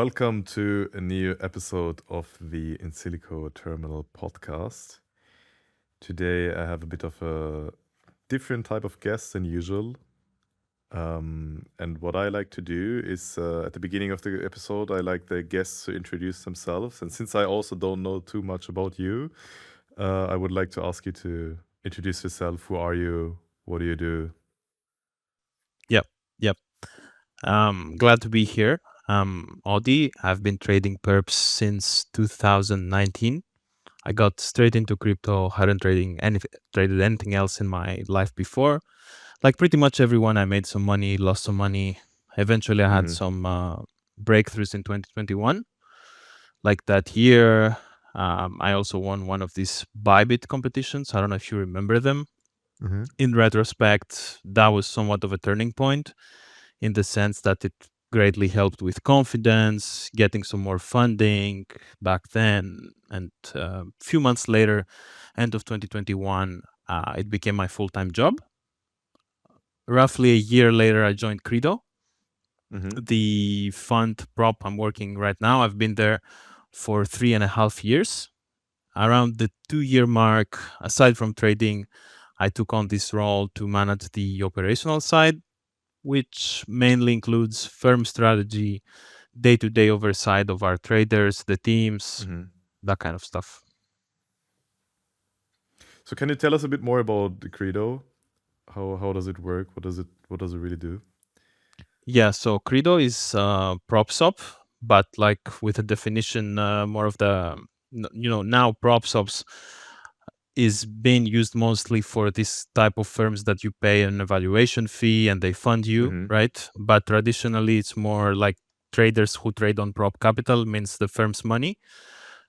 welcome to a new episode of the Insilico Terminal Podcast. Today I have a bit of a different type of guest than usual. And what I like to do is at the beginning of the episode, I like the guests to introduce themselves. And since I also don't know too much about you, I would like to ask you to introduce yourself. Who are you? What do you do? Yep. Glad to be here. Audy. I've been trading perps since 2019. I got straight into crypto. Hadn't traded anything else in my life before. Like pretty much everyone, I made some money, lost some money. Eventually, I had some breakthroughs in 2021. Like that year, I also won one of these Bybit competitions. I don't know if you remember them. In retrospect, that was somewhat of a turning point in the sense that it greatly helped with confidence, getting some more funding back then. And a few months later, end of 2021, it became my full-time job. Roughly a year later, I joined Credo, the fund prop I'm working right now. I've been there for 3.5 years. Around the 2-year mark, aside from trading, I took on this role to manage the operational side, which mainly includes firm strategy, day-to-day oversight of our traders, the teams, that kind of stuff. So can you tell us a bit more about the Credo? How does it work? What does it really do? Yeah, so Credo is PropSop, but like with a definition more of the, now PropSops is being used mostly for this type of firms that you pay an evaluation fee and they fund you, right? But traditionally, it's more like traders who trade on prop capital, means the firm's money.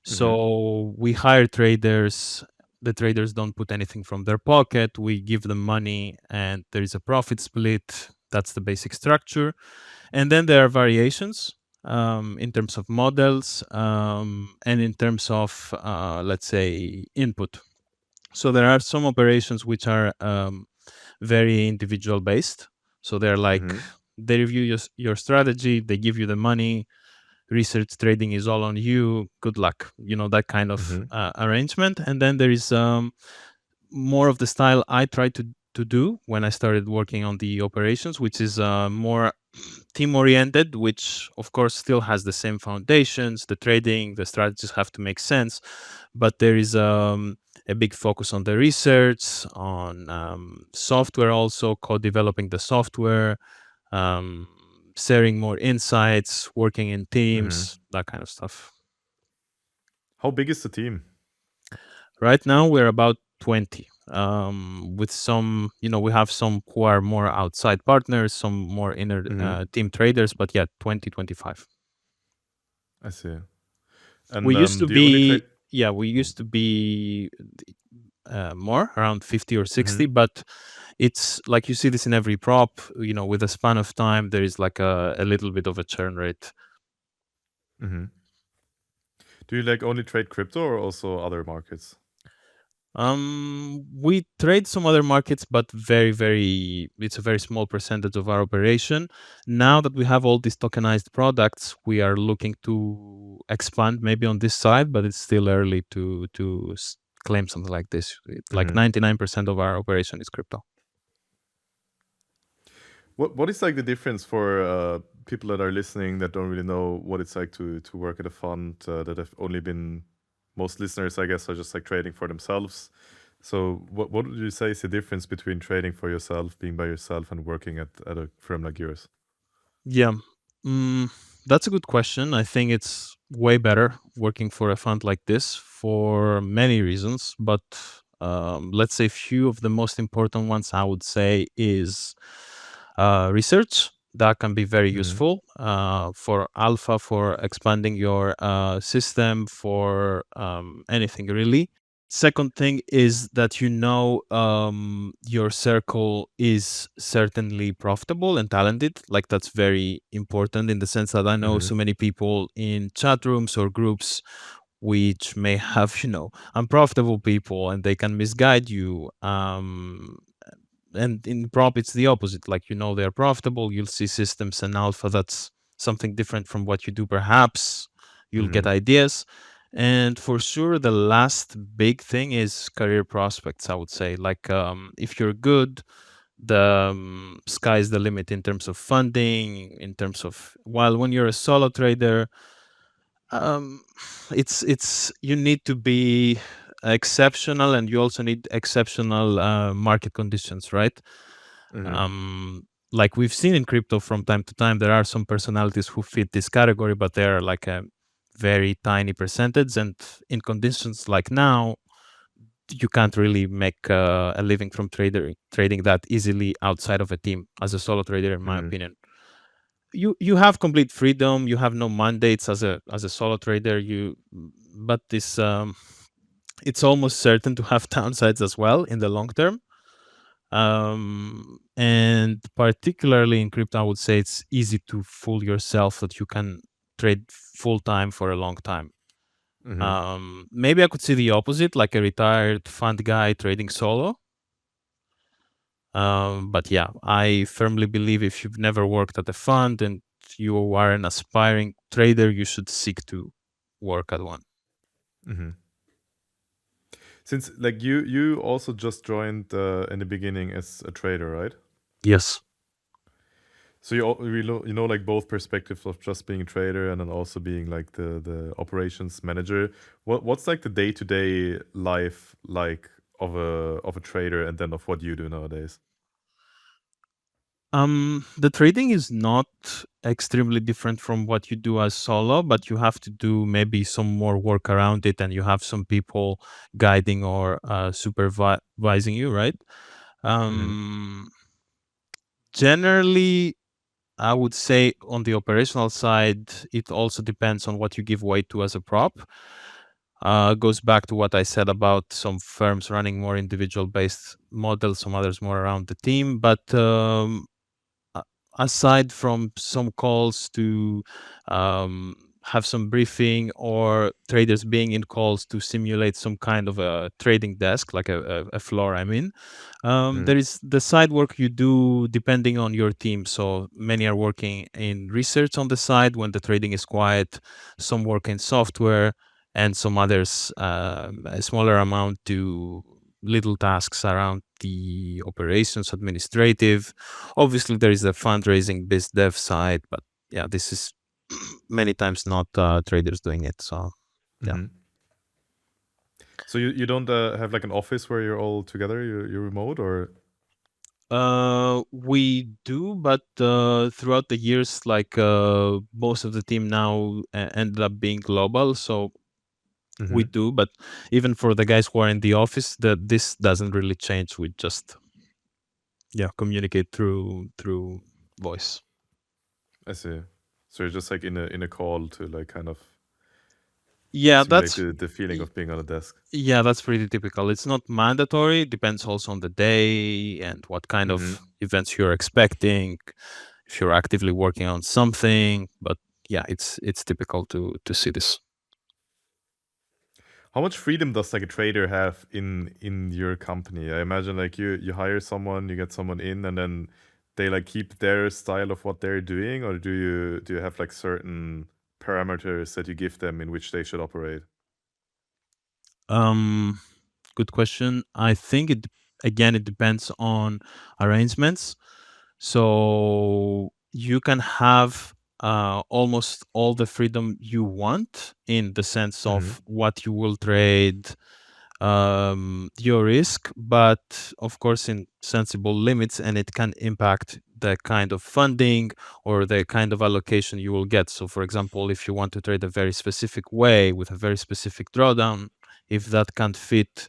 So we hire traders. The traders don't put anything from their pocket. We give them money and there is a profit split. That's the basic structure. And then there are variations in terms of models and in terms of, let's say, input. So there are some operations which are very individual based. So they're like, they review your strategy, they give you the money, research trading is all on you, good luck, that kind of arrangement. And then there is more of the style I tried to do when I started working on the operations, which is more team oriented, which of course still has the same foundations. The trading, the strategies have to make sense, but there is a big focus on the research, on software, also co-developing the software, sharing more insights, working in teams, that kind of stuff. How big is the team? Right now we're about 20. With some, we have some who are more outside partners, some more inner team traders, but yeah, 20, 25. I see. And We used to do you only trade? we used to be more, around 50 or 60, but it's like you see this in every prop, with a span of time, there is like a little bit of a churn rate. Do you like only trade crypto or also other markets? We trade some other markets, but it's a very small percentage of our operation. Now that we have all these tokenized products, we are looking to expand maybe on this side, but it's still early to claim something like this. Like 99% of our operation is crypto. What is like the difference for people that are listening that don't really know what it's like to work at a fund that have only been, most listeners I guess are just like trading for themselves. So what would you say is the difference between trading for yourself, being by yourself, and working at a firm like yours? Yeah, that's a good question. I think it's way better working for a fund like this for many reasons, but let's say a few of the most important ones I would say is research. That can be very useful for alpha, for expanding your system, for anything really. Second thing is that your circle is certainly profitable and talented. Like that's very important in the sense that I know so many people in chat rooms or groups which may have, unprofitable people and they can misguide you. And in prop, it's the opposite. Like, they're profitable. You'll see systems and alpha that's something different from what you do, perhaps you'll get Mm-hmm. ideas. And for sure, the last big thing is career prospects, I would say. Like, if you're good, the sky's the limit in terms of funding, in terms of, while when you're a solo trader, um, it's you need to be exceptional, and you also need exceptional market conditions, right? Mm-hmm. Like we've seen in crypto from time to time, there are some personalities who fit this category, but they're like a very tiny percentage. And in conditions like now, you can't really make a living from trading that easily outside of a team as a solo trader, in my Mm-hmm. opinion. You have complete freedom. You have no mandates as a solo trader. But this it's almost certain to have downsides as well in the long term. And particularly in crypto, I would say it's easy to fool yourself that you can trade full time for a long time. Mm-hmm. Maybe I could see the opposite, like a retired fund guy trading solo. But yeah, I firmly believe if you've never worked at a fund and you are an aspiring trader, you should seek to work at one. Mm-hmm. Since like you also just joined in the beginning as a trader, right? Yes. So you know like both perspectives of just being a trader and then also being like the operations manager. What's like the day-to-day life like of a trader and then of what you do nowadays? The trading is not extremely different from what you do as solo, but you have to do maybe some more work around it, and you have some people guiding or supervising you, right? Mm-hmm. Um, Generally, I would say on the operational side, it also depends on what you give weight to as a prop. Goes back to what I said about some firms running more individual based models, some others more around the team. But a- aside from some calls to um, have some briefing, or traders being in calls to simulate some kind of a trading desk, like a floor, I mean, Mm-hmm. there is the side work you do depending on your team. So many are working in research on the side when the trading is quiet, some work in software, and some others, a smaller amount, do little tasks around the operations, administrative. Obviously, there is the fundraising, biz dev side, but yeah, this is many times not traders doing it. So yeah. Mm-hmm. So you don't have like an office where you're all together, you're remote or We do, but throughout the years, like most of the team now ended up being global, so we mm-hmm. do. But even for the guys who are in the office, that this doesn't really change. We just communicate through voice. I see. So you're just like in a call to like kind of Yeah, simulate that's the feeling of being on a desk. yeah, that's pretty typical. It's not mandatory. It depends also on the day and what kind Mm-hmm. of events you're expecting. If you're actively working on something, but yeah, it's typical to see this. How much freedom does like a trader have in your company? I imagine like you hire someone, you get someone in, and then they like keep their style of what they're doing, or do you have like certain parameters that you give them in which they should operate? Um, Good question. I think again it depends on arrangements. So you can have almost all the freedom you want in the sense Mm-hmm. of what you will trade, your risk, but of course in sensible limits, and it can impact the kind of funding or the kind of allocation you will get. So, for example, if you want to trade a very specific way with a very specific drawdown, if that can't fit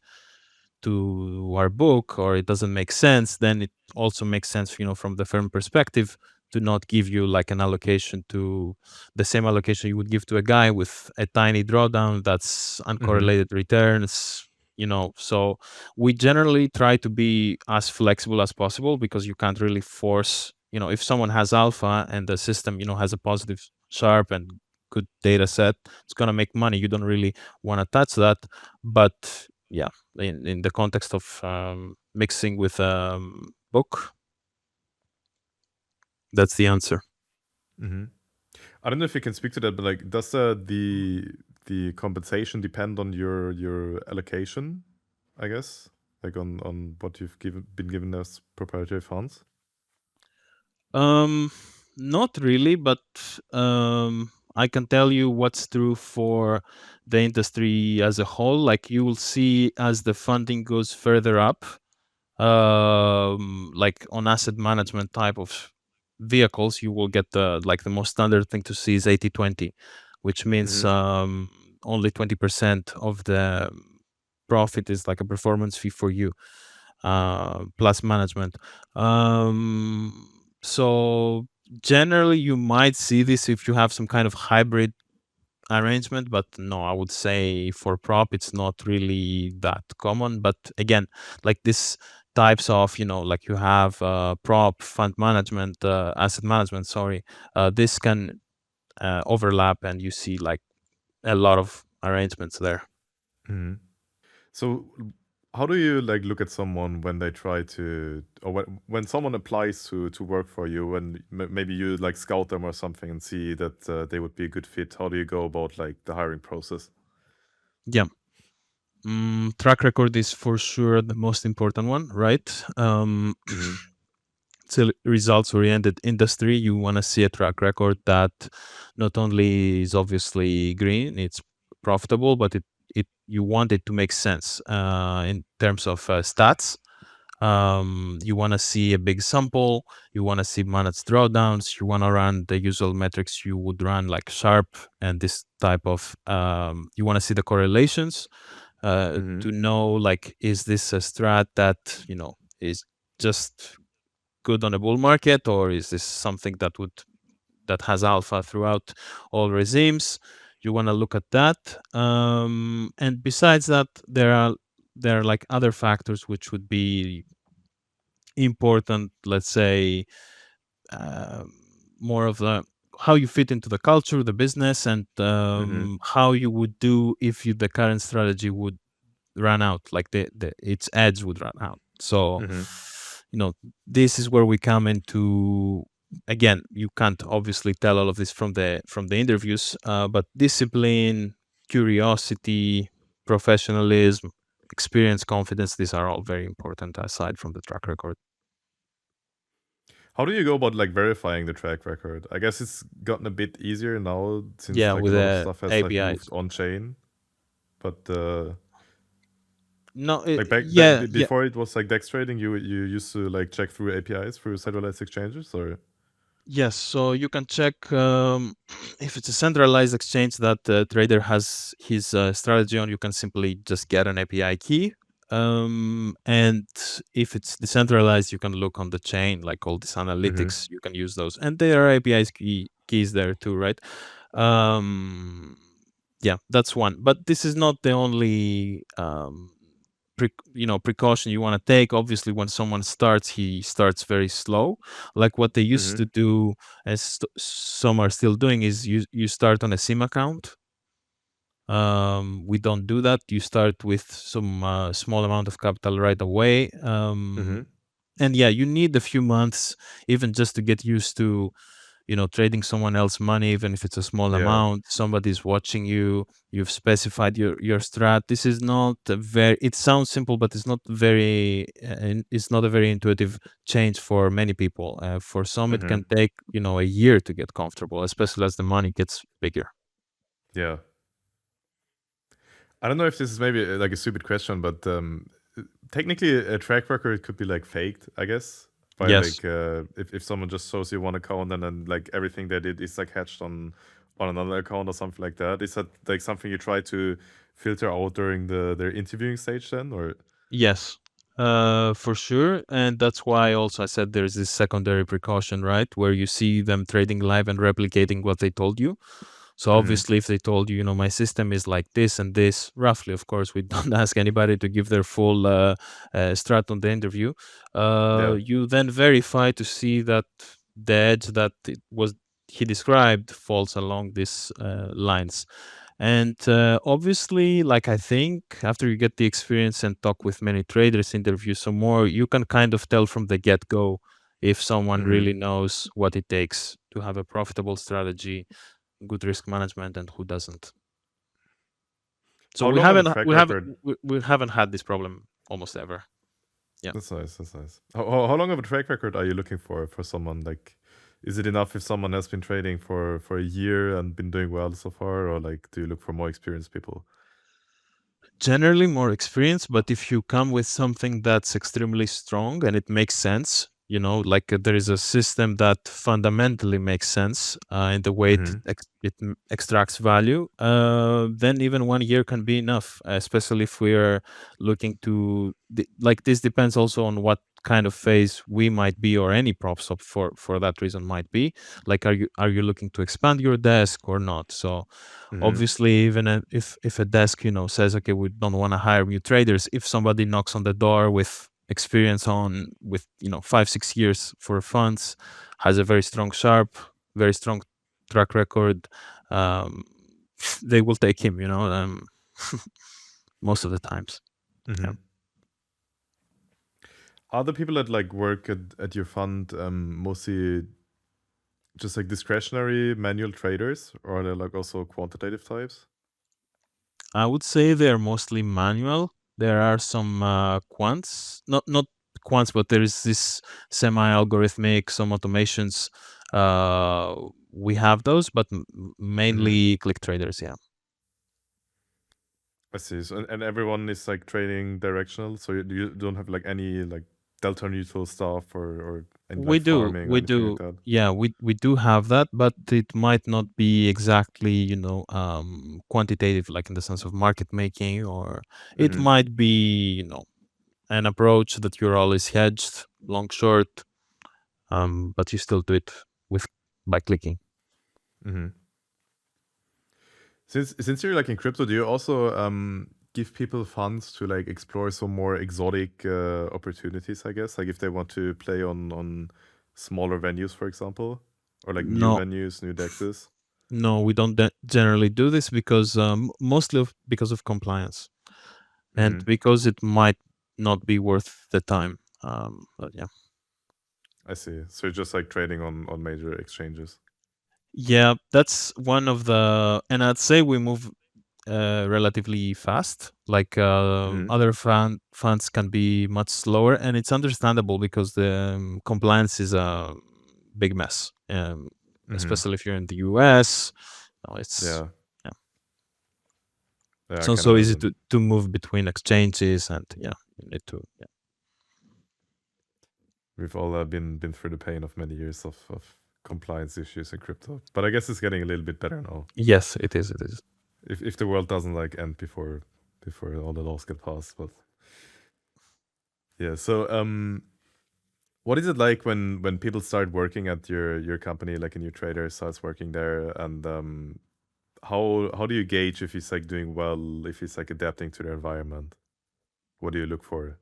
to our book or it doesn't make sense, then it also makes sense, from the firm perspective, to not give you like an allocation to the same allocation you would give to a guy with a tiny drawdown that's Mm-hmm. uncorrelated returns. So we generally try to be as flexible as possible, because you can't really force, if someone has alpha and the system, has a positive sharp and good data set, it's going to make money. You don't really want to touch that. But yeah, in the context of mixing with book, that's the answer. Mm-hmm. I don't know if you can speak to that, but like, does the compensation depend on your allocation? I guess, like on what you've been given as proprietary funds. Um, Not really, but I can tell you what's true for the industry as a whole. Like you will see as the funding goes further up, like on asset management type of vehicles, you will get the most standard thing to see is 80/20, which means Mm-hmm. only 20% of the profit is like a performance fee for you, plus management. So generally, you might see this if you have some kind of hybrid arrangement, but no, I would say for prop, it's not really that common. But again, like this types of, like you have prop fund management, asset management, sorry, this can overlap and you see like a lot of arrangements there. Mm-hmm. So, how do you like look at someone when they try to, or when someone applies to work for you, and maybe you like scout them or something and see that they would be a good fit? How do you go about like the hiring process? Yeah. Track record is for sure the most important one, right? Mm-hmm. It's a results oriented industry. You want to see a track record that not only is obviously green, it's profitable, but it you want it to make sense in terms of stats. You want to see a big sample. You want to see managed drawdowns. You want to run the usual metrics you would run, like Sharp and this type of. You want to see the correlations Mm-hmm. to know, like, is this a strat that is just good on a bull market, or is this something that has alpha throughout all regimes? You want to look at that, and besides that, there are like other factors which would be important. Let's say um, more of the how you fit into the culture, the business, and Mm-hmm. how you would do if the current strategy would run out, like the its edge would run out. So Mm-hmm. this is where we come into, again, you can't obviously tell all of this from the interviews, but discipline, curiosity, professionalism, experience, confidence, these are all very important aside from the track record. How do you go about like verifying the track record? I guess it's gotten a bit easier now since Yeah, like a with lot of the stuff has like moved APIs. on chain. But No, like yeah, yeah. before it was like DEX trading, you used to like check through APIs through centralized exchanges, or Yes, so you can check if it's a centralized exchange that the trader has his strategy on. You can simply just get an API key, and if it's decentralized, you can look on the chain, like all these mm-hmm. analytics. You can use those, and there are APIs keys there too, right? Um, yeah, that's one. But this is not the only precaution you want to take. Obviously, when someone starts, he starts very slow. Like what they used Mm-hmm. to do, as some are still doing, is you start on a sim account. We don't do that. You start with some small amount of capital right away. Mm-hmm. And yeah, you need a few months even just to get used to trading someone else's money, even if it's a small Yeah. amount. Somebody's watching you. You've specified your strat. This is not a very. It sounds simple, but it's not very. It's not a very intuitive change for many people. For some, it Mm-hmm. can take a year to get comfortable, especially as the money gets bigger. Yeah. I don't know if this is maybe like a stupid question, but technically a track record could be like faked, I guess, by Yes. like if someone just shows you one account and then like everything they did is like hatched on another account or something like that. Is that like something you try to filter out during their interviewing stage then, or? Yes. For sure, and that's why also I said there's this secondary precaution, right, where you see them trading live and replicating what they told you. So Mm-hmm. obviously, if they told you, my system is like this and this, roughly, of course, we don't ask anybody to give their full strat on the interview. Yeah. You then verify to see that the edge that it was he described falls along these lines. And obviously, like I think after you get the experience and talk with many traders, interview some more, you can kind of tell from the get go if someone Mm-hmm. really knows what it takes to have a profitable strategy, good risk management, and who doesn't. So How we long of a haven't track we haven't record? we haven't had this problem almost ever. Yeah. That's nice. That's nice. How long of a track record are you looking for someone? Like, is it enough if someone has been trading for a year and been doing well so far, or like, do you look for more experienced people? Generally more experience, but if you come with something that's extremely strong and it makes sense, like there is a system that fundamentally makes sense in the way Mm-hmm. it extracts value, then even 1 year can be enough, especially if we're looking to like this depends also on what kind of phase we might be, or any props up for that reason might be. Like, are you looking to expand your desk or not? So Mm-hmm. obviously, even if a desk says, okay, we don't want to hire new traders, if somebody knocks on the door with experience with 5-6 years for funds, has a very strong sharp, very strong track record, um, they will take him, most of the times. Mm-hmm. Yeah. Are the people that like work at your fund mostly just like discretionary manual traders, or are they like also quantitative types? I would say they're mostly manual. There are some quants, not quants, but there is this semi-algorithmic, some automations. We have those, but mainly click traders. Yeah, I see. So, and everyone is like trading directional, so you don't have like any like delta neutral stuff or any we like do, farming or we anything like do. that. Yeah, we do have that, but it might not be exactly quantitative, like in the sense of market making, or it Mm-hmm. might be an approach that you're always hedged, long short, but you still do it with by clicking. Mm-hmm. Since you're like in crypto, do you also give people funds to like explore some more exotic opportunities? I guess like if they want to play on smaller venues, for example, or like new No, venues, new dexes. no, we don't generally do this because mostly because of compliance, and Mm-hmm. because it might not be worth the time. But yeah, I see. So you're just like trading on major exchanges. yeah, that's one of the, and I'd say we move relatively fast. Like Mm-hmm. other funds can be much slower, and it's understandable because the compliance is a big mess, Mm-hmm. especially if you're in the US. No, Yeah. yeah, Yeah, I it's can also easy imagine. to move between exchanges, and yeah, you need to. Yeah. We've all been through the pain of many years of compliance issues in crypto, but I guess it's getting a little bit better now. Yes, it is. It is. If the world doesn't like end before all the laws get passed, but yeah. So what is it like when people start working at your company, like a new trader starts working there, and how do you gauge if he's like doing well, if he's like adapting to the environment? What do you look for?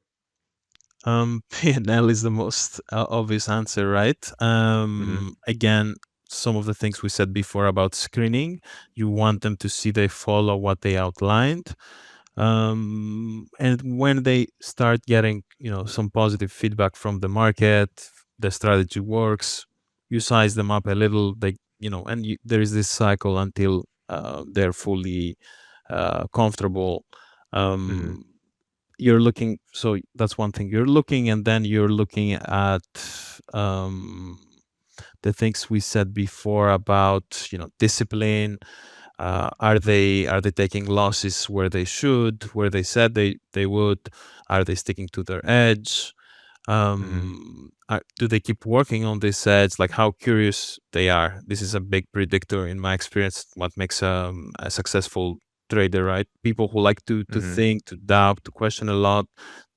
P&L is the most obvious answer, right? Mm-hmm. Again, some of the things we said before about screening, you want them to see they follow what they outlined. And when they start getting, some positive feedback from the market, the strategy works, you size them up a little, and there is this cycle until they're fully comfortable. Mm-hmm. Um, you're looking, so that's one thing you're looking, and then you're looking at um, the things we said before about discipline. Are they taking losses where they should, where they said they would? Are they sticking to their edge? Mm-hmm. Do they keep working on this edge? Like how curious they are. This is a big predictor in my experience what makes a successful trader, right? People who like to Mm-hmm. think, to doubt, to question a lot,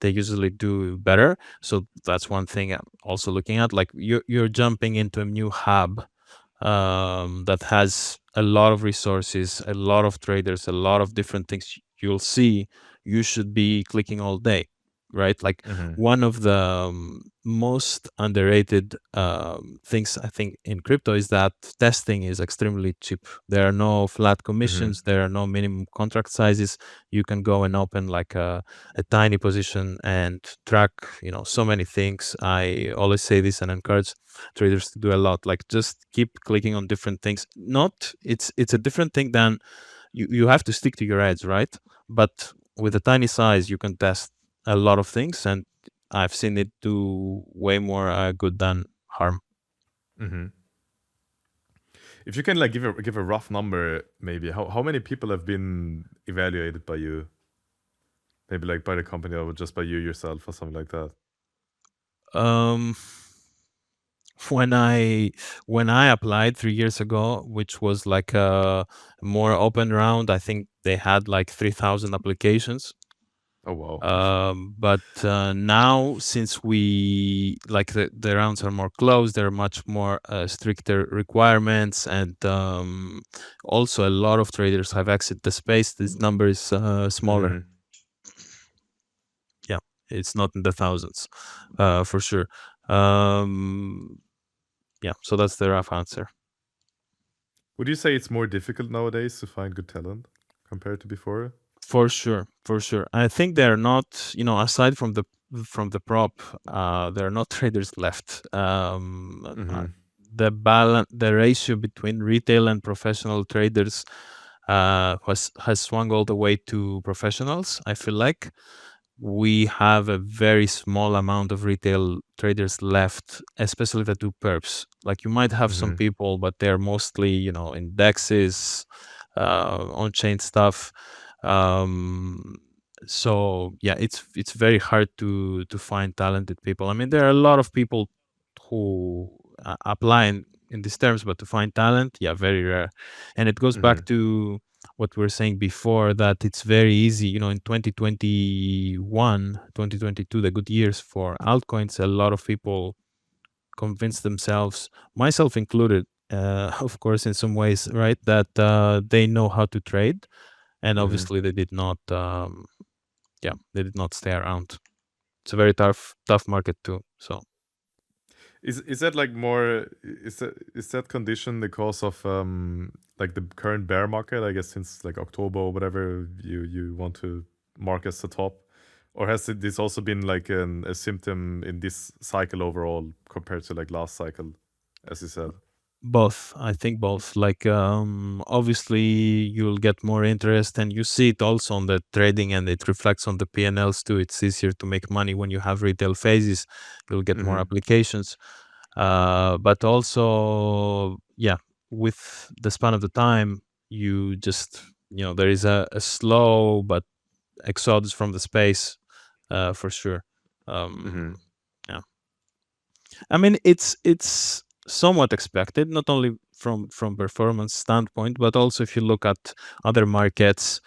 they usually do better. So that's one thing I'm also looking at. Like you're jumping into a new hub that has a lot of resources, a lot of traders, a lot of different things you'll see. You should be clicking all day. right? Like Mm-hmm. one of the most underrated things I think in crypto is that testing is extremely cheap. There are no flat Mm-hmm. commissions, there are no minimum contract sizes. You can go and open like a tiny position and track, so many things. I always say this and encourage traders to do a lot. Like just keep clicking on different things. Not it's a different thing than you have to stick to your edge, right? But with a tiny size, you can test a lot of things, and I've seen it do way more good than harm. Mm-hmm. If you can like give a rough number, maybe how many people have been evaluated by you? Maybe like by the company or just by you yourself or something like that. Um, when I applied 3 years ago, which was like a more open round, I think they had like 3,000 applications. Oh wow. But now, since we like the rounds are more closed, there are much more stricter requirements, and also a lot of traders have exited the space. This number is smaller. Mm-hmm. Yeah, it's not in the thousands, for sure. Um, yeah, so that's the rough answer. Would you say it's more difficult nowadays to find good talent compared to before? For sure, for sure. I think they're not, aside from the prop, there are not traders left. Mm-hmm. The ratio between retail and professional traders has swung all the way to professionals. I feel like we have a very small amount of retail traders left, especially the do perps. Like you might have some Mm-hmm. people, but they're mostly, indexes, on-chain stuff. Um, so yeah, it's very hard to find talented people. I mean, there are a lot of people who apply in these terms, but to find talent, yeah, very rare. And it goes Mm-hmm. back to what we were saying before, that it's very easy, in 2021, 2022, the good years for altcoins, a lot of people convinced themselves, myself included, of course, in some ways, right, that they know how to trade, and Mm-hmm. obviously they did not, they did not stay around. It's a very tough market too. So Is that like more is that condition the cause of like the current bear market? I guess since like October or whatever you want to mark as the top, or has this also been like a symptom in this cycle overall compared to like last cycle, as you said? both, I think both. Like obviously you'll get more interest, and you see it also on the trading, and it reflects on the P&Ls too. It's easier to make money when you have retail phases. You'll get more Mm-hmm. applications, but also, yeah, with the span of the time, you just, there is a slow but exodus from the space, for sure. Mm-hmm. Yeah, I mean, it's somewhat expected, not only from performance standpoint, but also if you look at other markets,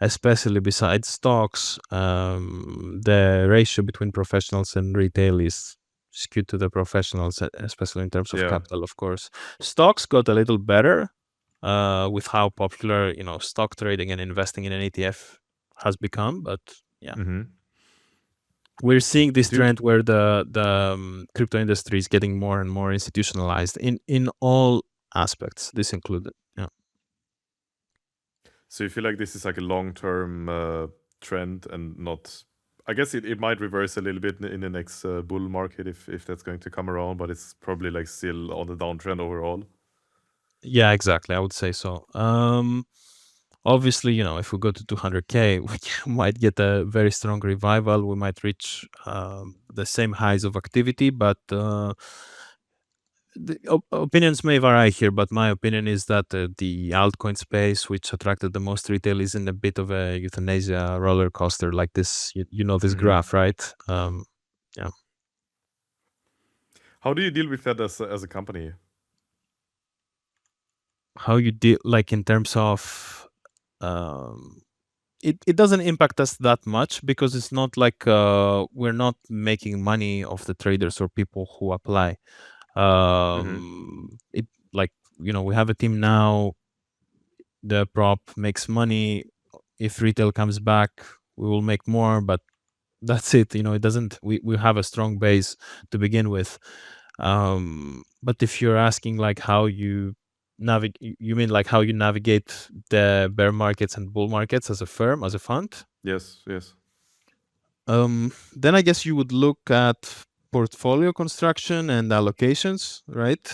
especially besides stocks, the ratio between professionals and retail is skewed to the professionals, especially in terms of Yeah. capital, of course. Stocks got a little better with how popular, stock trading and investing in an ETF has become, but yeah, Mm-hmm. we're seeing this Do trend where the crypto industry is getting more and more institutionalized in all aspects, this included. Yeah. So you feel like this is like a long-term trend and not? I guess it might reverse a little bit in the next bull market if that's going to come around, but it's probably like still on the downtrend overall. Yeah, exactly. I would say so. Obviously, if we go to 200K, we might get a very strong revival. We might reach the same highs of activity, but the opinions may vary here. But my opinion is that the altcoin space, which attracted the most retail, is in a bit of a euthanasia roller coaster, like this. You know this Mm-hmm. graph, right? Yeah. How do you deal with that as a company? How you deal, like in terms of um, it doesn't impact us that much, because it's not like we're not making money off the traders or people who apply. Mm-hmm. It, like, we have a team now. The prop makes money. If retail comes back, we will make more, but that's it. It doesn't. We have a strong base to begin with. But if you're asking like how you navigate, you mean like how you navigate the bear markets and bull markets as a firm, as a fund? Yes, yes. Then I guess you would look at portfolio construction and allocations, right?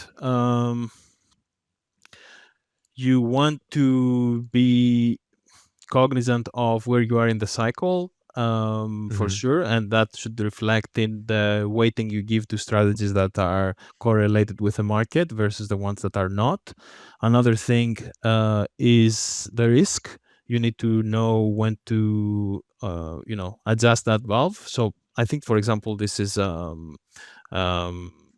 You want to be cognizant of where you are in the cycle, for Mm-hmm. sure, and that should reflect in the weighting you give to strategies that are correlated with the market versus the ones that are not. Another thing is the risk. You need to know when to adjust that valve. So I think, for example, this is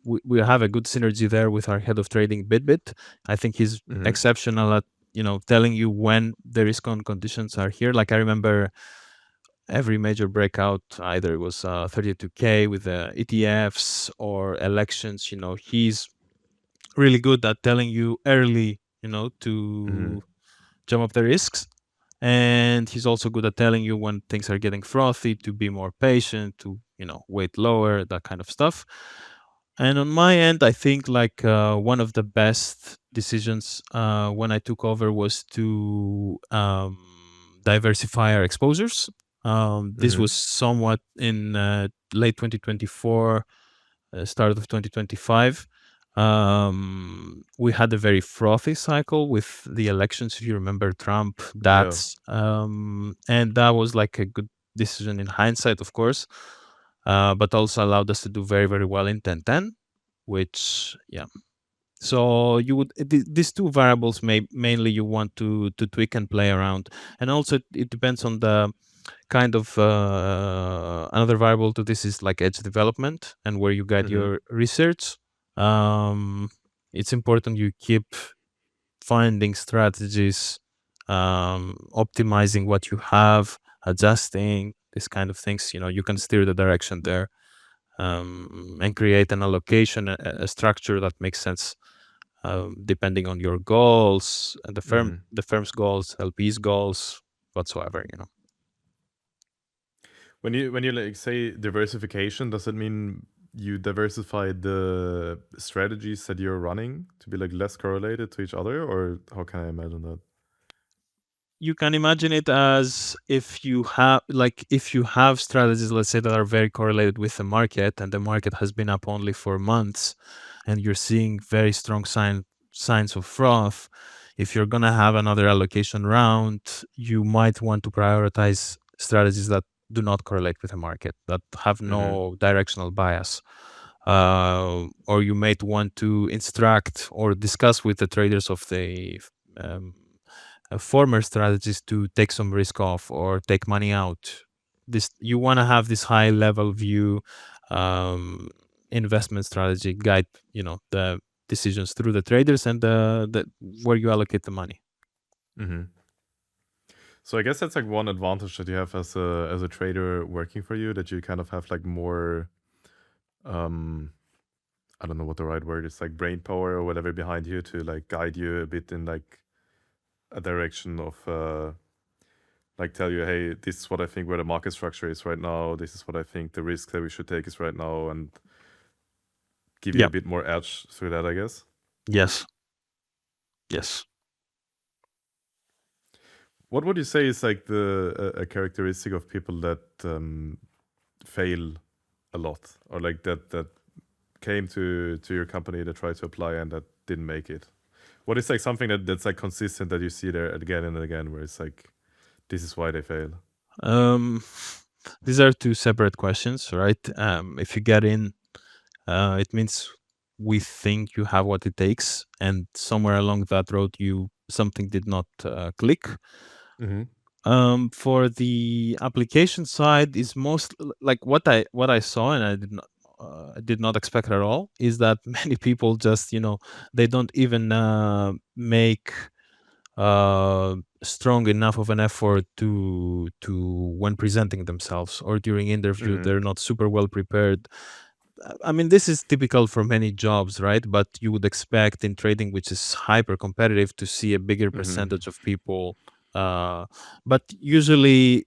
we have a good synergy there with our head of trading, Bybit. I think he's Mm-hmm. exceptional at telling you when the risk on conditions are here. Like I remember every major breakout, either it was 32K with the ETFs or elections. He's really good at telling you early, Mm-hmm. to jump up the risks. And he's also good at telling you when things are getting frothy to be more patient, to wait lower, that kind of stuff. And on my end, I think like one of the best decisions when I took over was to diversify our exposures. This Mm-hmm. was somewhat in late 2024, start of 2025. We had a very frothy cycle with the elections. If you remember Trump, Yeah. and that was like a good decision in hindsight, of course, but also allowed us to do very, very well in 1010, which, yeah. So you would these two variables mainly you want to tweak and play around, and also it depends on the kind of another variable to this is like edge development and where you guide Mm-hmm. your research. It's important you keep finding strategies, optimizing what you have, adjusting these kind of things. You can steer the direction there, and create an allocation, a structure that makes sense, depending on your goals and Mm-hmm. the firm's goals, LP's goals, whatsoever. When you like say diversification, does it mean you diversify the strategies that you're running to be like less correlated to each other, or how can I imagine that? You can imagine it as if you have strategies, let's say, that are very correlated with the market, and the market has been up only for months, and you're seeing very strong signs of froth. If you're gonna have another allocation round, you might want to prioritize strategies that do not correlate with the market, that have Mm-hmm. no directional bias. Or you might want to instruct or discuss with the traders of the um, former strategies to take some risk off or take money out. This you want to have this high level view, um, investment strategy guide the decisions through the traders and the where you allocate the money. Mm-hmm. So I guess that's like one advantage that you have as a trader working for you, that you kind of have like more um I don't know what the right word is, like brain power or whatever behind you to like guide you a bit in like a direction of like tell you, hey, this is what I think where the market structure is right now, this is what I think the risk that we should take is right now, and give you Yeah. a bit more edge through that, I guess. Yes. Yes. What would you say is like a characteristic of people that fail a lot, or like that came to your company that tried to apply and that didn't make it? What is like something that's like consistent that you see there again and again, where it's like this is why they fail? Um, these are two separate questions, right? If you get in, it means we think you have what it takes, and somewhere along that road, something did not click. Mm-hmm. For the application side, is most like what I saw, and I did not expect at all, is that many people just they don't even make strong enough of an effort to when presenting themselves, or during interview Mm-hmm. they're not super well prepared. I mean, this is typical for many jobs, right? But you would expect in trading, which is hyper competitive, to see a bigger Mm-hmm. percentage of people. Uh, but usually,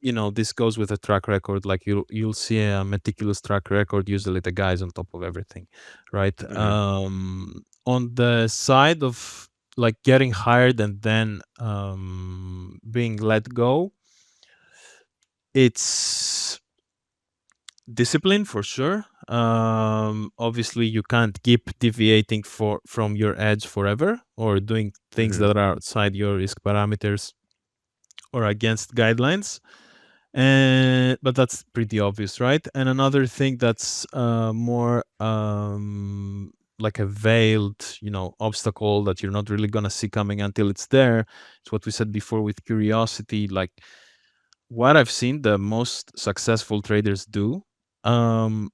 this goes with a track record. Like you'll see a meticulous track record. Usually the guy's on top of everything, right? Mm-hmm. On the side of like getting hired and then being let go, it's discipline for sure. Obviously you can't keep deviating from your edge forever or doing things Mm-hmm. that are outside your risk parameters or against guidelines. And but that's pretty obvious, right? And another thing that's more like a veiled obstacle that you're not really gonna see coming until it's there. It's what we said before with curiosity. Like what I've seen the most successful traders do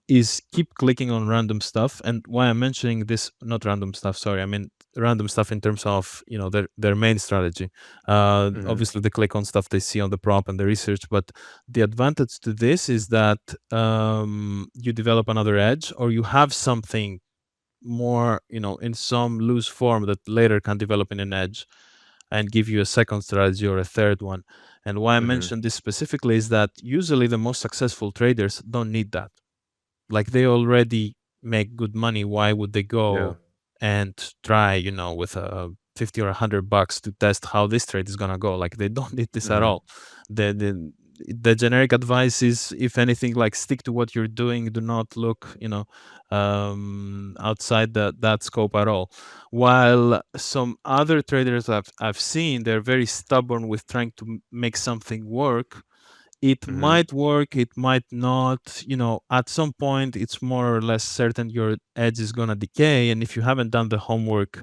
is keep clicking on random stuff. And why I'm mentioning this, not random stuff, sorry, I mean random stuff in terms of their main strategy. Mm-hmm. Obviously, they click on stuff they see on the prop and the research, but the advantage to this is that you develop another edge, or you have something more, in some loose form that later can develop in an edge and give you a second strategy or a third one. And why I Mm-hmm. mentioned this specifically is that usually the most successful traders don't need that. Like they already make good money. Why would they Yeah. go and try, with a 50 or $100 to test how this trade is gonna go? Like they don't need this at Mm-hmm. all. The generic advice is, if anything, like stick to what you're doing. Do not look, outside that scope at all. While some other traders I've seen, they're very stubborn with trying to make something work. It Mm-hmm. might work, it might not. At some point it's more or less certain your edge is going to decay, and if you haven't done the homework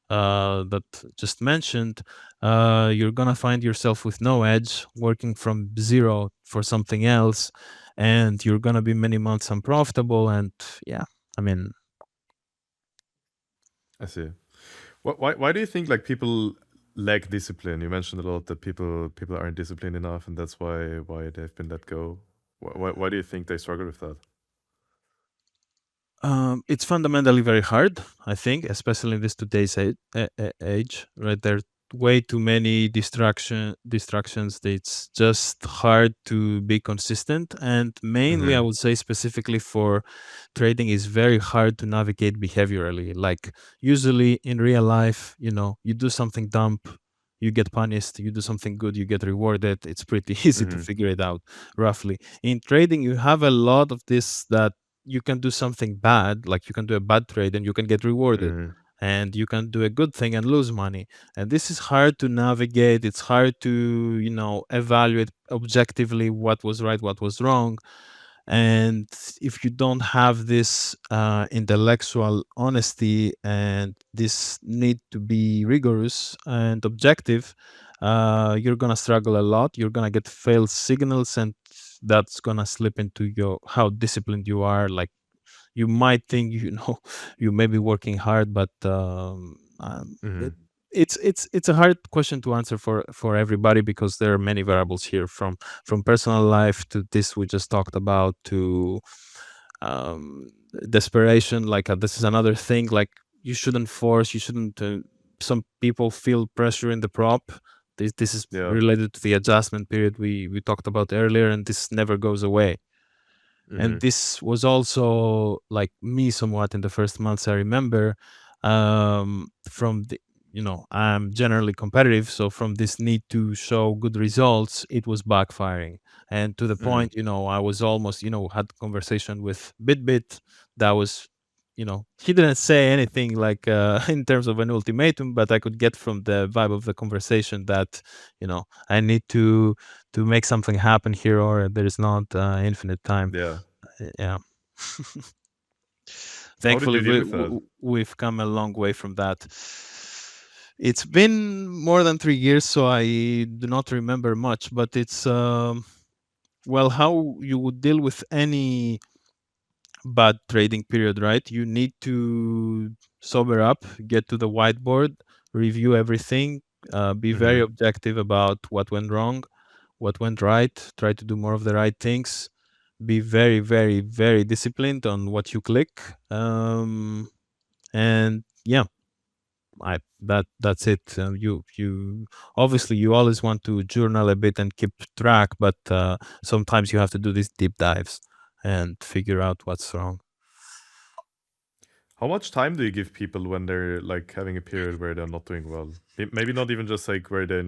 that just mentioned, you're going to find yourself with no edge, working from zero for something else, and you're going to be many months unprofitable. And yeah, I mean, I see. Why do you think like people lack discipline? You mentioned a lot that people aren't disciplined enough, and that's why they've been let go. Why do you think they struggle with that? it's fundamentally very hard, I think, especially in this today's age, right? There are way too many distractions. It's just hard to be consistent, and mainly, I Mm-hmm. would say, specifically for trading, is very hard to navigate behaviorally. Like usually in real life, you do something dumb, you get punished. You do something good, you get rewarded. It's pretty easy to Mm-hmm. figure it out, roughly. In trading, you have a lot of this, that you can do something bad, like you can do a bad trade and you can get rewarded, Mm-hmm. and you can do a good thing and lose money. And this is hard to navigate. It's hard to evaluate objectively what was right, what was wrong. And if you don't have this intellectual honesty and this need to be rigorous and objective, you're gonna struggle a lot. You're gonna get failed signals, and that's gonna slip into your how disciplined you are. Like you might think you may be working hard, but Mm-hmm. it, it's a hard question to answer for everybody, because there are many variables here, from personal life to this we just talked about, to um, desperation. Like this is another thing. Like you shouldn't force. You shouldn't. Some people feel pressure in the prop. This is Yeah. related to the adjustment period we talked about earlier, and this never goes away. Mm-hmm. And this was also like me somewhat in the first months. I remember from the I'm generally competitive, so from this need to show good results, it was backfiring. And to the Mm-hmm. point, I was almost, had conversation with Bitbit. That was, he didn't say anything like in terms of an ultimatum, but I could get from the vibe of the conversation that I need to make something happen here, or there is not infinite time. Yeah. Yeah. How did Thankfully, you deal with that? we've come a long way from that. It's been more than 3 years, so I do not remember much, but it's well, how you would deal with any bad trading period, right? You need to sober up, get to the whiteboard, review everything, be very Mm-hmm. objective about what went wrong, what went right, try to do more of the right things, be very, very, very disciplined on what you click. And yeah, That's it. You obviously you always want to journal a bit and keep track, but sometimes you have to do these deep dives and figure out what's wrong. How much time do you give people when they're like having a period where they're not doing well? Maybe not even just like where they're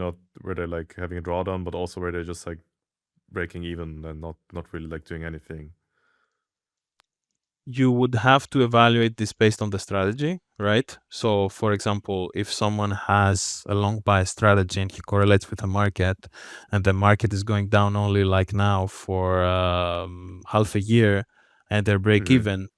like having a drawdown, but also where they're just like breaking even and not really like doing anything. You would have to evaluate this based on the strategy, right? So, for example, if someone has a long bias strategy and he correlates with the market, and the market is going down only like now for half a year, and they're break even,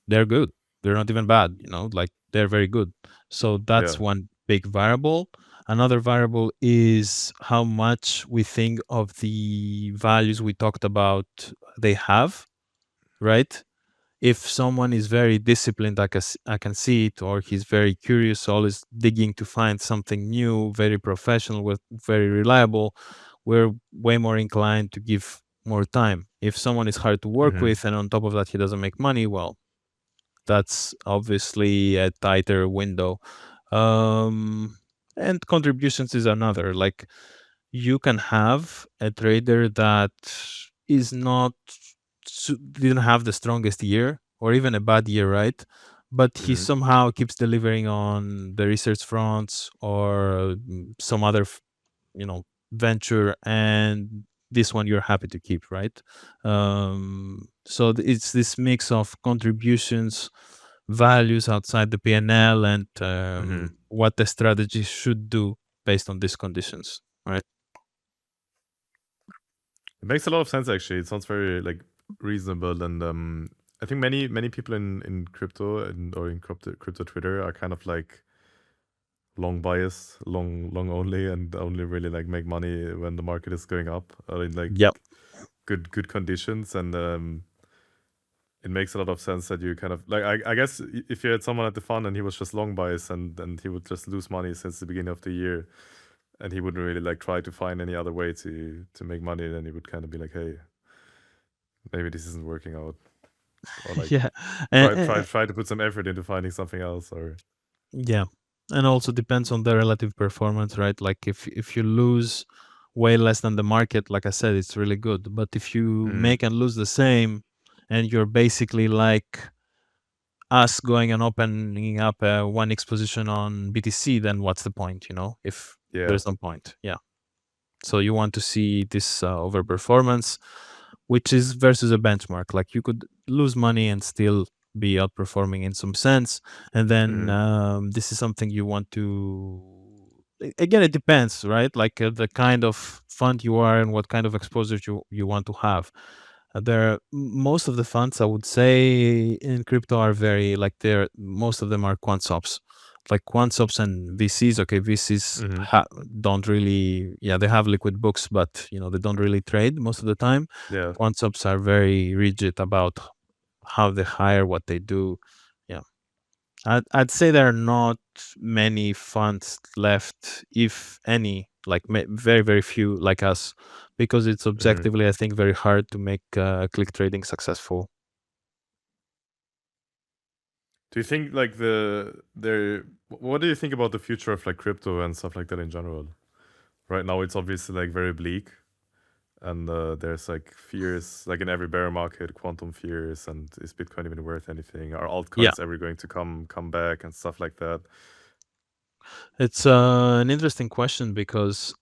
they're good. They're not even bad, like they're very good. So that's Yeah. one big variable. Another variable is how much we think of the values we talked about they have, right? If someone is very disciplined, I can see it, or he's very curious, always digging to find something new, very professional, with very reliable, we're way more inclined to give more time. If someone is hard to work with and on top of that he doesn't make money, well, that's obviously a tighter window. And contributions is another. Like, you can have a trader that is not didn't have the strongest year or even a bad year, right? But he somehow keeps delivering on the research fronts or some other venture, and this one you're happy to keep, right? So it's this mix of contributions, values outside the PNL, and what the strategy should do based on these conditions, right? It makes a lot of sense actually. It sounds very like reasonable, and I think many people in crypto or in crypto Twitter are kind of like long bias, long only, and only really like make money when the market is going up or in like Yep. good conditions, and it makes a lot of sense that you kind of like I guess if you had someone at the fund and he was just long bias and he would just lose money since the beginning of the year, and he wouldn't really like try to find any other way to make money, then he would kind of be like, hey, maybe this isn't working out, or like Yeah. try to put some effort into finding something else, or Yeah. And also depends on the relative performance, right? Like if you lose way less than the market, like I said, it's really good. But if you make and lose the same, and you're basically like us going and opening up a 1x position on BTC, then what's the point, if yeah. there's no point? Yeah. So you want to see this overperformance, which is versus a benchmark. Like, you could lose money and still be outperforming in some sense. And then this is something you want to. Again, it depends, right? Like the kind of fund you are and what kind of exposure you want to have. Most of the funds, I would say, in crypto are very like most of them are quant swaps, like quant swaps and VCs. Okay, VCs don't really, they have liquid books, but they don't really trade most of the time. Yeah. Quant swaps are very rigid about how they hire, what they do. Yeah, I'd say there are not many funds left, if any, like very very few like us, because it's objectively, I think, very hard to make click trading successful. Do you think like what do you think about the future of like crypto and stuff like that in general? Right now it's obviously like very bleak, and there's like fears like in every bear market, quantum fears, and is Bitcoin even worth anything? Are altcoins ever going to come back and stuff like that? It's an interesting question, because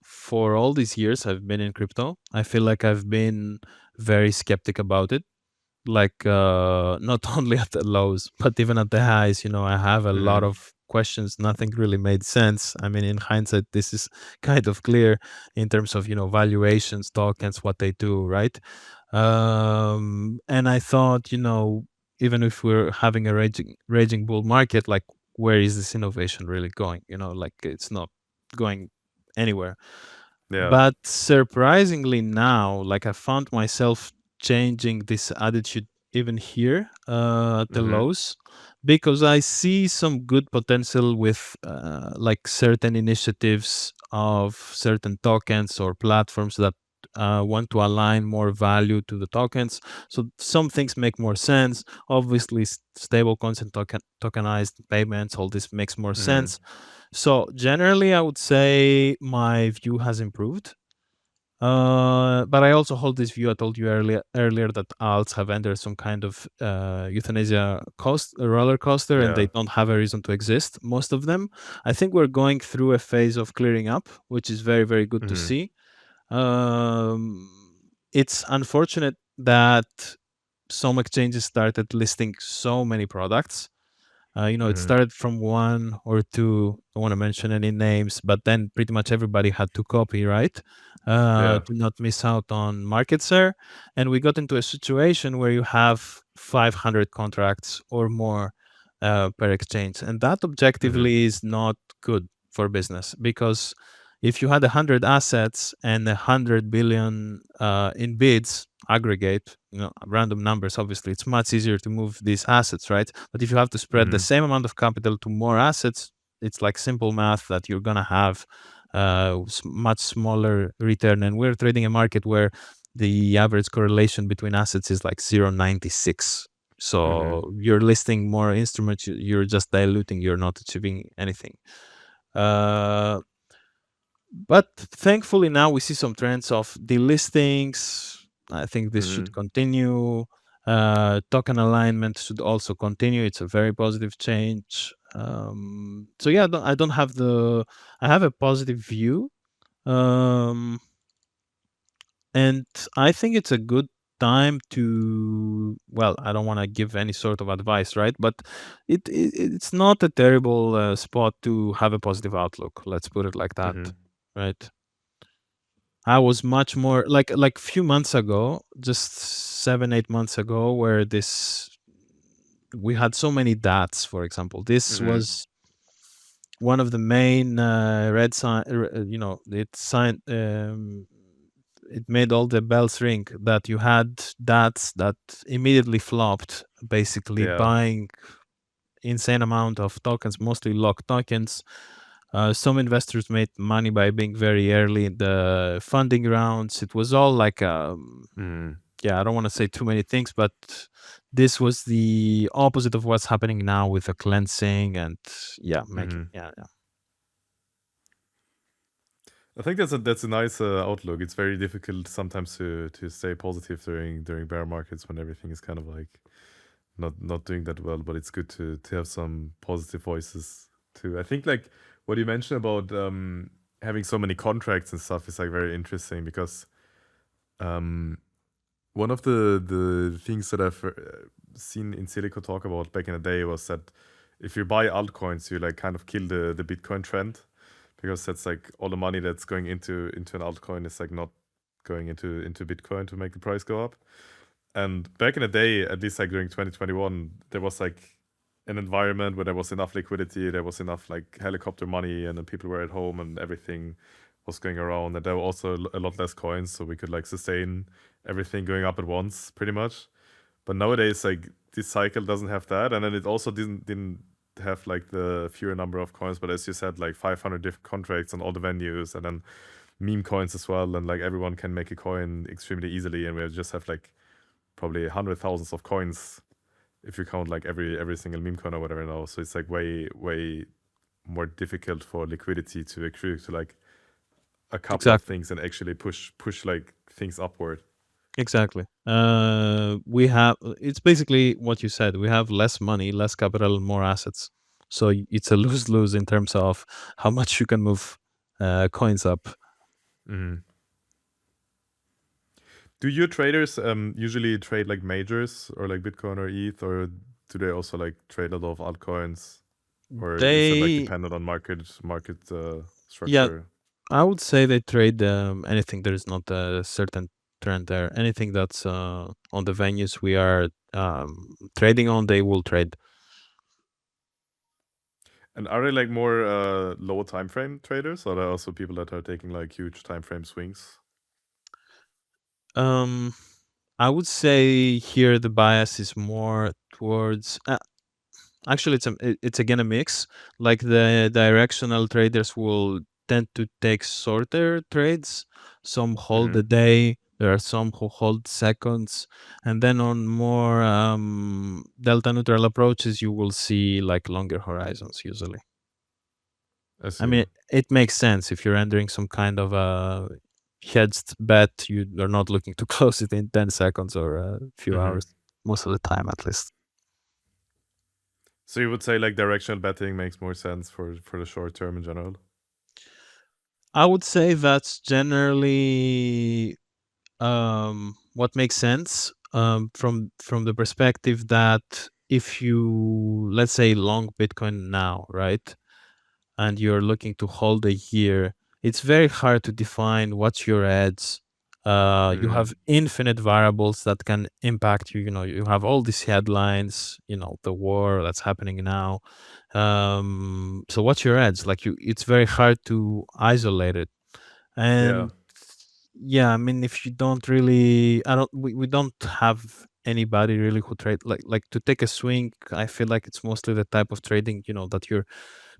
for all these years I've been in crypto, I feel like I've been very skeptic about it. Like, not only at the lows, but even at the highs, I have a lot of questions. Nothing really made sense. I mean, in hindsight, this is kind of clear in terms of, valuations, tokens, what they do, right? And I thought, even if we're having a raging bull market, like, where is this innovation really going? Like, it's not going anywhere. Yeah. But surprisingly now, like, I found myself changing this attitude even here at the lows, because I see some good potential with like certain initiatives of certain tokens or platforms that want to align more value to the tokens. So some things make more sense. Obviously, stable coins and tokenized payments, all this makes more Mm-hmm. sense. So generally, I would say my view has improved. But I also hold this view. I told you earlier that alts have entered some kind of euthanasia roller coaster, and Yeah. they don't have a reason to exist. Most of them. I think we're going through a phase of clearing up, which is very, very good to Mm-hmm. see. Um, it's unfortunate that some exchanges started listing so many products. It Mm-hmm. started from one or two. I don't want to mention any names, but then pretty much everybody had to copy, right? Yeah. To not miss out on market share. And we got into a situation where you have 500 contracts or more per exchange. And that Mm-hmm. objectively is not good for business, because if you had 100 assets and 100 billion in bids, aggregate, random numbers, obviously it's much easier to move these assets, right? But if you have to spread the Mm-hmm. same amount of capital to more assets, it's like simple math that you're gonna have much smaller return. And we're trading a market where the average correlation between assets is like 0.96. Mm-hmm. So you're listing more instruments, you're just diluting, you're not achieving anything. But thankfully now we see some trends of delistings. I think this Mm-hmm. should continue. Token alignment should also continue. It's a very positive change. So yeah, I don't have I have a positive view. Um, and I think it's a good time to, well, I don't want to give any sort of advice, right? But it's not a terrible spot to have a positive outlook. Let's put it like that, Mm-hmm. right? I was much more like few months ago, just 7, 8 months ago, where this we had so many DATs, for example. This Mm-hmm. was one of the main red sign. It made all the bells ring that you had DATs that immediately flopped, basically Yeah. buying insane amount of tokens, mostly locked tokens. Some investors made money by being very early in the funding rounds. It was all like, Mm-hmm. yeah, I don't want to say too many things, but this was the opposite of what's happening now with the cleansing and yeah, Mm-hmm. yeah, yeah. I think that's a nice outlook. It's very difficult sometimes to stay positive during bear markets when everything is kind of like not doing that well. But it's good to have some positive voices too. I think like what you mentioned about having so many contracts and stuff is like very interesting because um, one of the things that I've seen Insilico talk about back in the day was that if you buy altcoins, you like kind of kill the Bitcoin trend because that's like all the money that's going into an altcoin is like not going into Bitcoin to make the price go up. And back in the day, at least like during 2021, there was like an environment where there was enough liquidity, there was enough like helicopter money, and then people were at home and everything was going around, and there were also a lot less coins, so we could like sustain everything going up at once, pretty much. But nowadays, like this cycle doesn't have that, and then it also didn't have like the fewer number of coins, but as you said, like 500 different contracts on all the venues, and then meme coins as well, and like everyone can make a coin extremely easily, and we just have like probably hundred thousands of coins if you count like every single meme coin or whatever now. So it's like way more difficult for liquidity to accrue to like a couple of Exactly. things and actually push like things upward. Exactly. We have, it's basically what you said. We have less money, less capital, more assets. So it's a lose lose in terms of how much you can move coins up. Mm-hmm. Do your traders usually trade like majors or like Bitcoin or ETH, or do they also like trade a lot of altcoins, or is that like They, dependent on market yeah, structure? I would say they trade anything. There is not a certain trend there. Anything that's on the venues we are trading on, they will trade. And are they like more low time frame traders, or are there also people that are taking like huge time frame swings? Um, I would say here the bias is more towards. Actually, it's again a mix. Like the directional traders will tend to take shorter trades. Some hold Mm-hmm. a day. There are some who hold seconds, and then on more delta neutral approaches, you will see like longer horizons usually. I I see. mean, it makes sense if you're entering some kind of a hedged bet. You are not looking to close it in 10 seconds or a few Mm-hmm. hours, most of the time at least. So you would say like directional betting makes more sense for the short term in general? I would say that's generally what makes sense from the perspective that if you, let's say, long Bitcoin now, right, and you're looking to hold a year, it's very hard to define what's your edge. You Mm-hmm. have infinite variables that can impact you. You know, you have all these headlines. You know, the war that's happening now. So what's your edge? Like you, it's very hard to isolate it. Yeah. And yeah, I mean, if you don't really, I don't, we don't have anybody really who trade like to take a swing. I feel like it's mostly the type of trading, you know, that you're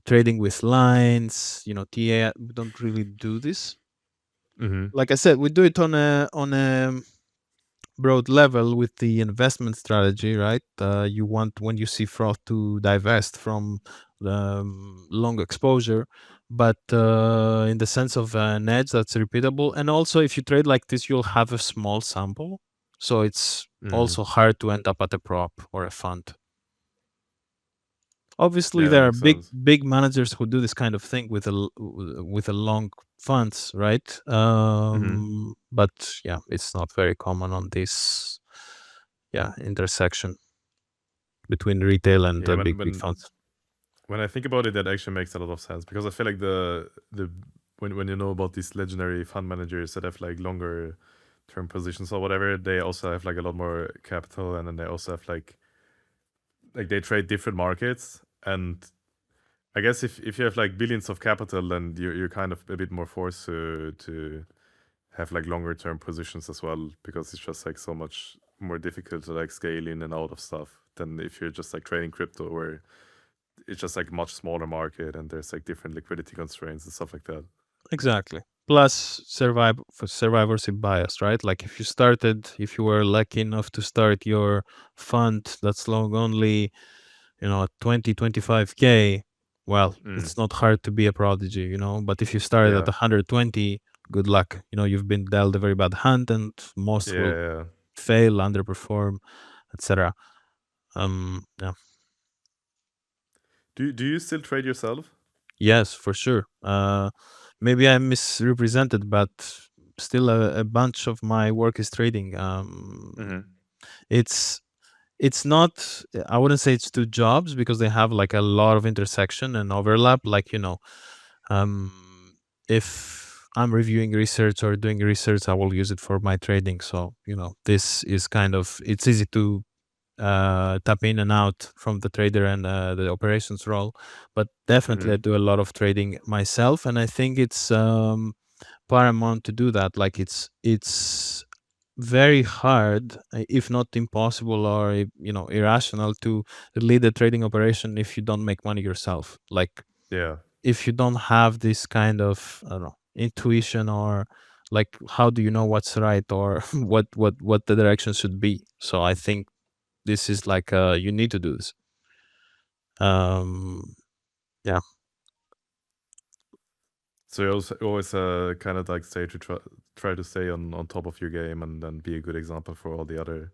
trading with lines, you know, TA. We don't really do this. Mm-hmm. Like I said, we do it on a broad level with the investment strategy, right? You want when you see fraud to divest from the long exposure, but in the sense of an edge that's repeatable. And also, if you trade like this, you'll have a small sample, so it's Mm-hmm. also hard to end up at a prop or a fund. Obviously, Yeah, that there are makes sense. big managers who do this kind of thing with with a long funds, right? Mm-hmm. But yeah, it's not very common on this intersection between retail and Yeah, big funds. when I think about it, that actually makes a lot of sense because I feel like the when you know about these legendary fund managers that have like longer term positions or whatever, they also have like a lot more capital, and then they also have like they trade different markets. And I guess if you have like billions of capital, then you're kind of a bit more forced to have like longer term positions as well, because it's just like so much more difficult to like scale in and out of stuff than if you're just like trading crypto, where it's just like much smaller market and there's like different liquidity constraints and stuff like that. Exactly. Plus survivorship bias, right? Like if you were lucky enough to start your fund that's long only, you know, at 25K, well, Mm. it's not hard to be a prodigy, you know. But if you started at Yeah. 120, good luck. You know, you've been dealt a very bad hand, and most will Yeah. fail, underperform, etc. Yeah. Do you still trade yourself? Yes, for sure. Maybe I'm misrepresented, but still a bunch of my work is trading. Mm-hmm. It's it's not, I wouldn't say it's two jobs because they have like a lot of intersection and overlap. Like, you know, um, if I'm reviewing research or doing research, I will use it for my trading. So, you know, this is kind of, it's easy to tap in and out from the trader and the operations role. But definitely, Mm-hmm. I do a lot of trading myself, and I think it's paramount to do that. Like it's very hard, if not impossible, or you know, irrational to lead a trading operation if you don't make money yourself. Like Yeah. if you don't have this kind of, I don't know, intuition, or like how do you know what's right or what the direction should be. So I think this is like you need to do this. um yeah. So you always kind of like stay to try to stay on top of your game and then be a good example for all the other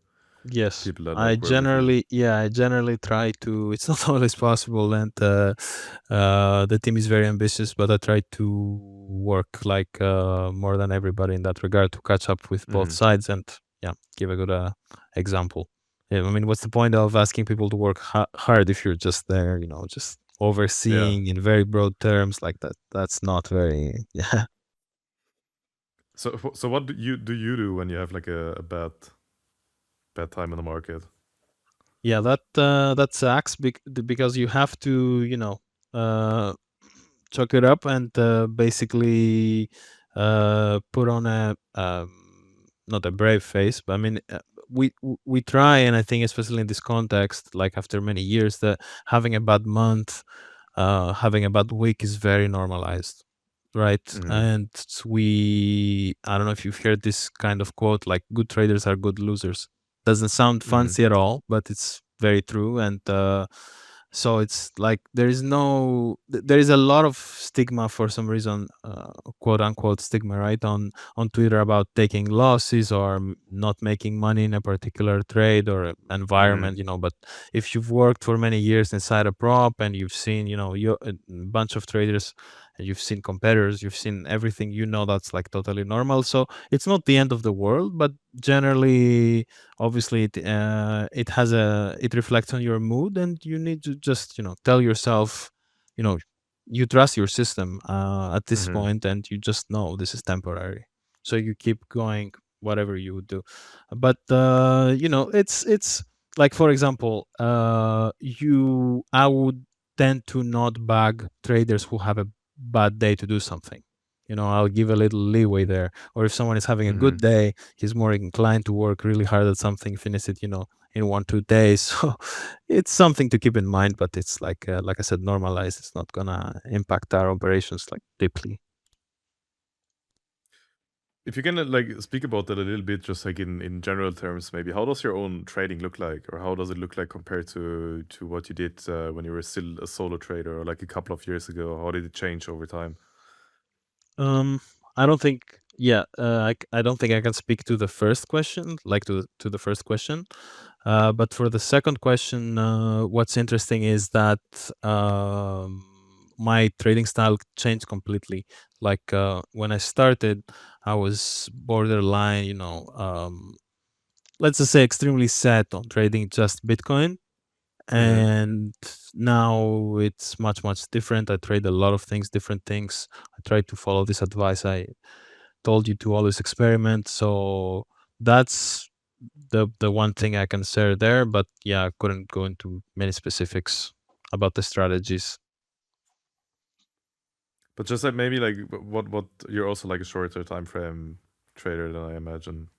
Yes, people that like work with you. I generally try to, it's not always possible, and the team is very ambitious, but I try to work like more than everybody in that regard to catch up with both Mm-hmm. sides and yeah, give a good example. Yeah, I mean, what's the point of asking people to work hard if you're just there, you know, just Yeah. overseeing in very broad terms like that? That's not very yeah. So what do you do when you have like a bad time in the market? Yeah, that sucks because you have to, you know, uh, chalk it up and basically put on a not a brave face, but I mean, we try, and I think especially in this context, like after many years, that having a bad month, having a bad week is very normalized. right? Mm-hmm. And I don't know if you've heard this kind of quote, like good traders are good losers. Doesn't sound Mm-hmm. fancy at all, but it's very true. And so it's like there is a lot of stigma for some reason, quote unquote stigma, right, on Twitter about taking losses or not making money in a particular trade or Mm-hmm. environment, but if you've worked for many years inside a prop and you've seen, a bunch of traders, and you've seen competitors, you've seen everything, that's like totally normal. So it's not the end of the world, but generally, obviously, it reflects on your mood, and you need to just tell yourself, you know you trust your system at this Mm-hmm. point, and you just know this is temporary, so you keep going whatever you would do. But it's like, for example, you I would tend to not bag traders who have a bad day to do something. I'll give a little leeway there. Or if someone is having a Mm-hmm. good day, he's more inclined to work really hard at something, finish it, in 1 2 days. So it's something to keep in mind, but it's like I said, normalized. It's not gonna impact our operations like deeply. If you can like speak about that a little bit, just like in general terms, maybe how does your own trading look like, or how does it look like compared to what you did when you were still a solo trader, or like a couple of years ago? How did it change over time? Um, I don't think. Yeah, I don't think I can speak to the first question, like to the first question. But for the second question, what's interesting is that my trading style changed completely. Like when I started, I was borderline, let's just say extremely set on trading just Bitcoin. Mm-hmm. And now it's much different. I trade a lot of things, different things. I try to follow this advice I told you to always experiment. So that's the one thing I can share there. But yeah, I couldn't go into many specifics about the strategies. But just like maybe like what you're also like a shorter time frame trader than I imagine.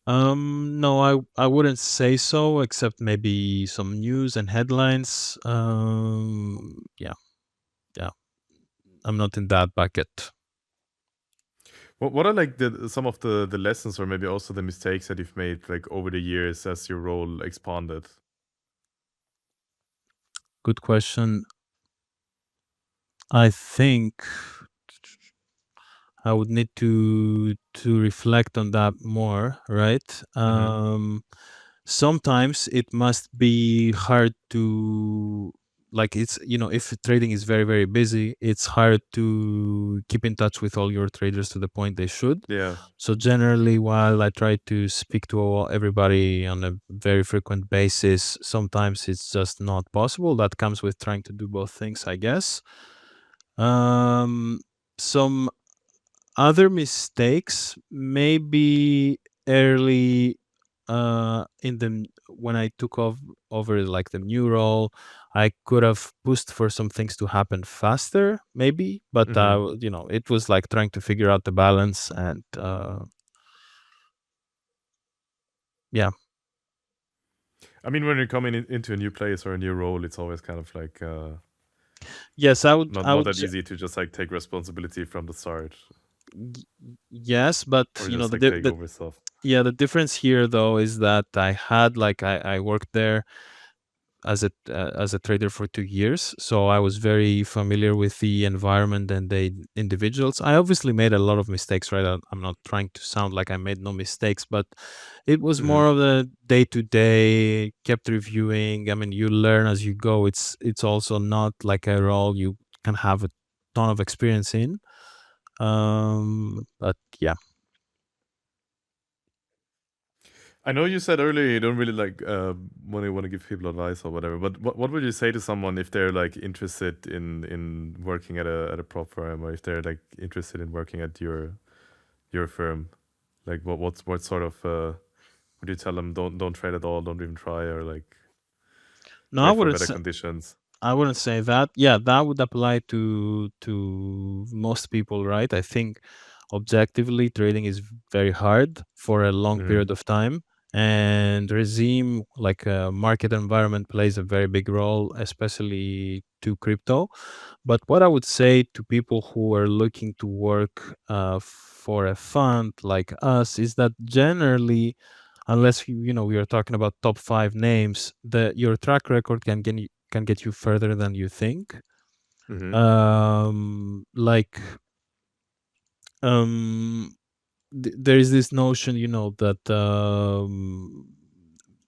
No, I wouldn't say so, except maybe some news and headlines. Yeah, yeah, I'm not in that bucket. What are like the some of the lessons or maybe also the mistakes that you've made like over the years as your role expanded? Good question. I think I would need to reflect on that more, right? Mm-hmm. Sometimes it must be hard to, like, it's, if trading is very busy, it's hard to keep in touch with all your traders to the point they should. Yeah. So generally, while I try to speak to everybody on a very frequent basis, sometimes it's just not possible. That comes with trying to do both things, I guess. Um, some other mistakes, maybe early in the when I took over like the new role, I could have pushed for some things to happen faster, maybe, but Mm-hmm. it was like trying to figure out the balance, and yeah. I mean, when you're coming into a new place or a new role, it's always kind of like Yes, I would not I not would that easy to just like take responsibility from the start yes, but or just like take over stuff. the difference here though is that I worked there as a trader for 2 years, so I was very familiar with the environment and the individuals. I obviously made a lot of mistakes, right? I'm not trying to sound like I made no mistakes, but it was Mm-hmm. more of the day to day, kept reviewing. I mean, you learn as you go. It's also not like a role you can have a ton of experience in. But yeah. I know you said earlier you don't really like want to give people advice or whatever, but what would you say to someone if they're like interested in working at a prop firm, or if they're like interested in working at your firm? Like what sort of would you tell them? Don't trade at all, don't even try, or like No, wait for better conditions? I wouldn't say that. Yeah, that would apply to most people, right? I think objectively trading is very hard for a long Mm-hmm. period of time. and regime, like market environment, plays a very big role, especially to crypto. But what I would say to people who are looking to work for a fund like us is that generally, unless we are talking about top 5 names, your track record can get you further than you think. Mm-hmm. Like there is this notion, that